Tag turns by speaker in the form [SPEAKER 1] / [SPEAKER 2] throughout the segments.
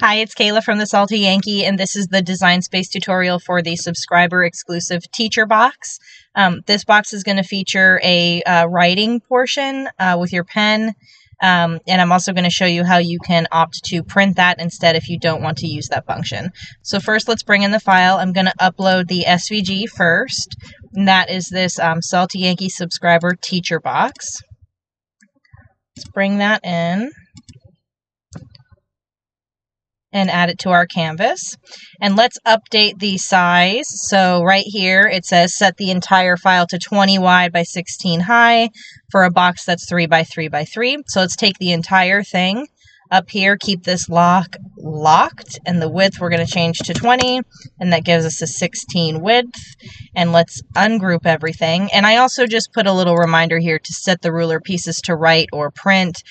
[SPEAKER 1] Hi, it's Kayla from the Salty Yankee, and this is the Design Space tutorial for the subscriber-exclusive teacher box. This box is going to feature a writing portion with your pen, and I'm also going to show you how you can opt to print that instead if you don't want to use that function. So first, let's bring in the file. I'm going to upload the SVG first, and that is this Salty Yankee subscriber teacher box. Let's bring that in and add it to our canvas. And let's update the size. So right here it says set the entire file to 20 wide by 16 high for a box that's 3 by 3 by 3. So let's take the entire thing up here, keep this locked, and the width we're going to change to 20, and that gives us a 16 width. And let's ungroup everything. And I also just put a little reminder here to set the ruler pieces to write or print,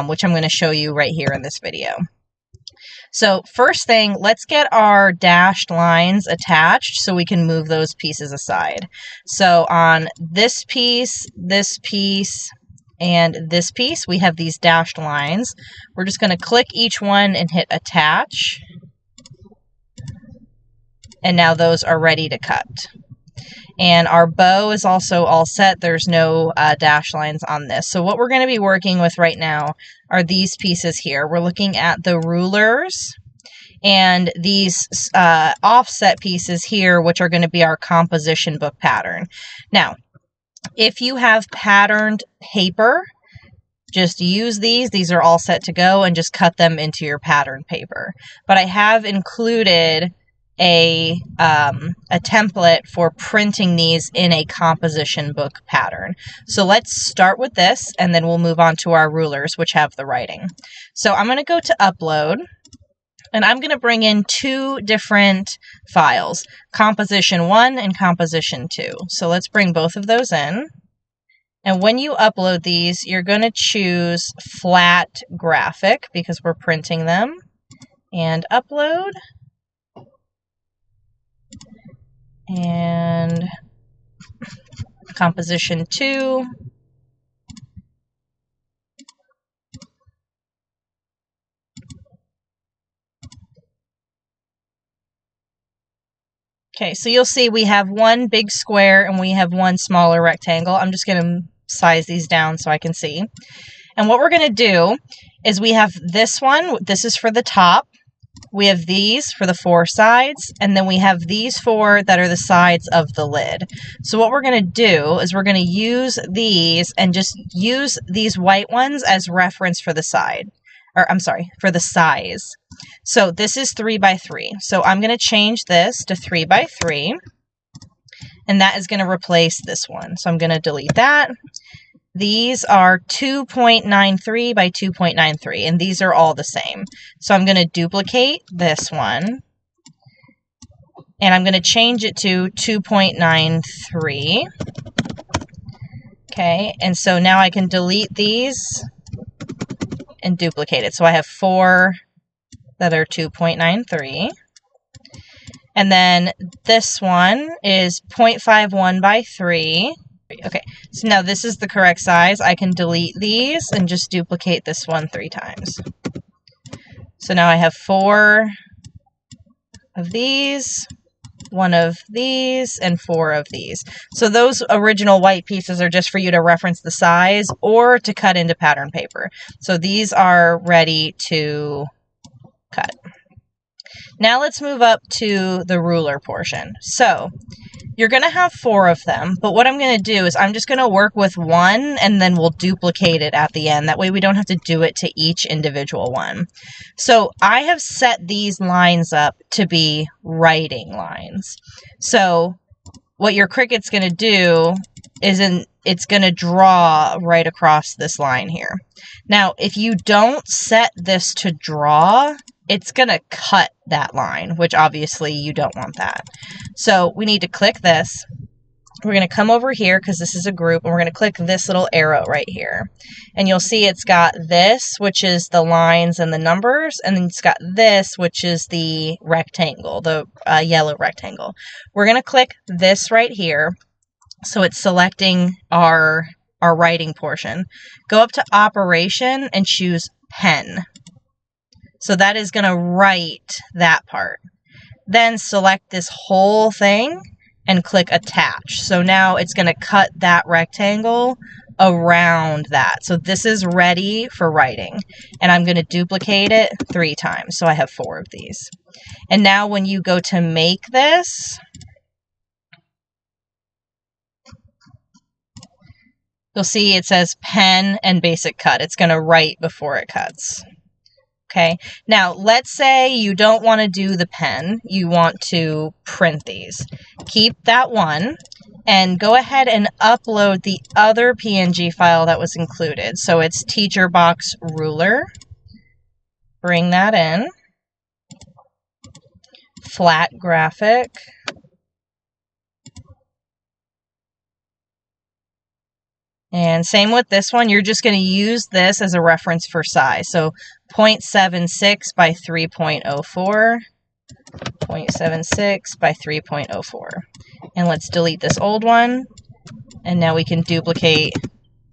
[SPEAKER 1] which I'm going to show you right here in this video. So first thing, let's get our dashed lines attached so we can move those pieces aside. So on this piece, and this piece, we have these dashed lines. We're just going to click each one and hit attach. And now those are ready to cut. And our bow is also all set. There's no dash lines on this. So what we're going to be working with right now are these pieces here. We're looking at the rulers and these offset pieces here, which are going to be our composition book pattern. Now, if you have patterned paper, just use these. These are all set to go, and just cut them into your pattern paper. But I have included a template for printing these in a composition book pattern. So let's start with this, and then we'll move on to our rulers, which have the writing. So I'm going to go to upload, and I'm going to bring in two different files, composition 1 and composition 2. So let's bring both of those in. And when you upload these, you're going to choose flat graphic because we're printing them, and upload. And composition 2. Okay, so you'll see we have one big square and we have one smaller rectangle. I'm just going to size these down so I can see. And what we're going to do is we have this one. This is for the top. We have these for the 4 sides, and then we have these 4 that are the sides of the lid. So what we're going to do is we're going to use these and just use these white ones as reference for the side, or I'm sorry, for the size. So this is 3 by 3. So I'm going to change this to 3 by 3, and that is going to replace this one. So I'm going to delete that. These are 2.93 by 2.93, and these are all the same. So I'm going to duplicate this one, and I'm going to change it to 2.93. Okay, and so now I can delete these and duplicate it. So I have 4 that are 2.93. And then this one is 0.51 by 3. Okay, so now this is the correct size. I can delete these and just duplicate this one 3 times. So now I have 4 of these, 1 of these, and 4 of these. So those original white pieces are just for you to reference the size or to cut into pattern paper. So these are ready to cut. Now let's move up to the ruler portion. So you're going to have 4 of them, but what I'm going to do is I'm just going to work with one, and then we'll duplicate it at the end. That way we don't have to do it to each individual one. So I have set these lines up to be writing lines. So what your Cricut's going to do is it's going to draw right across this line here. Now, if you don't set this to draw, it's going to cut that line, which obviously you don't want that. So we need to click this. We're going to come over here because this is a group, and we're going to click this little arrow right here. And you'll see it's got this, which is the lines and the numbers, and then it's got this, which is the rectangle, the yellow rectangle. We're going to click this right here. So it's selecting our writing portion. Go up to Operation and choose Pen. So that is going to write that part. Then select this whole thing and click attach. So now it's going to cut that rectangle around that. So this is ready for writing. And I'm going to duplicate it 3 times. So I have 4 of these. And now when you go to make this, you'll see it says pen and basic cut. It's going to write before it cuts. Okay, now let's say you don't want to do the pen, you want to print these. Keep that one and go ahead and upload the other PNG file that was included. So it's teacher box ruler. Bring that in. Flat graphic. And same with this one, you're just going to use this as a reference for size. So 0.76 by 3.04, 0.76 by 3.04. And let's delete this old one. And now we can duplicate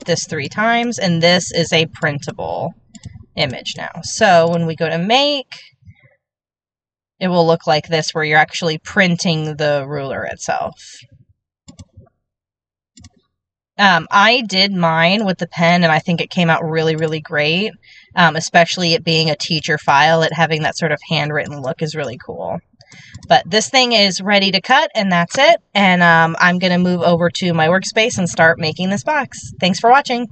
[SPEAKER 1] this 3 times, and this is a printable image now. So when we go to make, it will look like this, where you're actually printing the ruler itself. I did mine with the pen, and I think it came out really, really great, especially it being a teacher file. It having that sort of handwritten look is really cool. But this thing is ready to cut, and that's it. And I'm going to move over to my workspace and start making this box. Thanks for watching.